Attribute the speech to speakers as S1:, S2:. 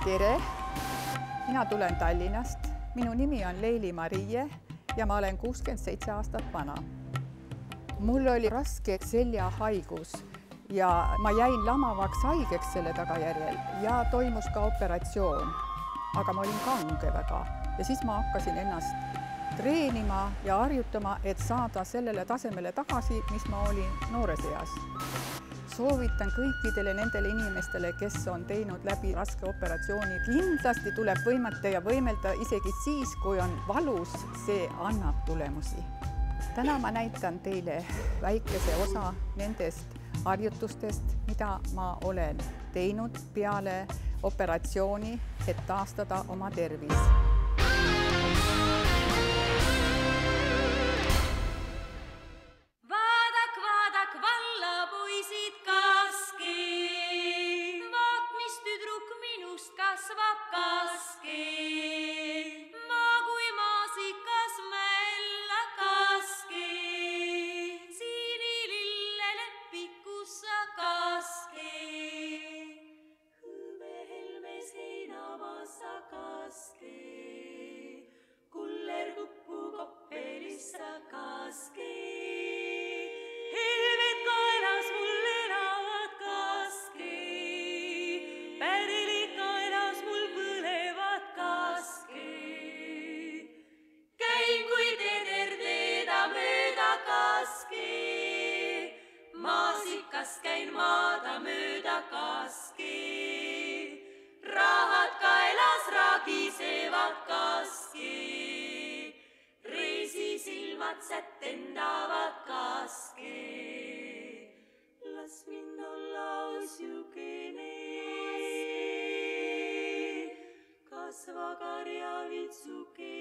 S1: Tere! Mina tulen Tallinnast. Minu nimi on Leili Marie ja ma olen 67 aastat vana. Mul oli raske seljahaigus ja ma jäin lamavaks haigeks selle tagajärjel ja toimus ka operatsioon. Aga ma olin kange väga ja siis ma hakkasin ennast treenima ja harjutama, et saada sellele tasemele tagasi, mis ma olin noores eas. Soovitan kõikidele nendele inimestele, kes on teinud läbi raske operatsiooni. Kindlasti tuleb võimata ja võimelda isegi siis, kui on valus, see annab tulemusi. Täna ma näitan teile väikese osa nendest harjutustest, mida ma olen teinud peale operatsiooni, et taastada oma tervis.
S2: Käin maata mööda kaski, rahad kaelas ragisevad kaski, reisisilmad sätendavad kaski. Las mind olla usjukene, kasva karjavitsuke.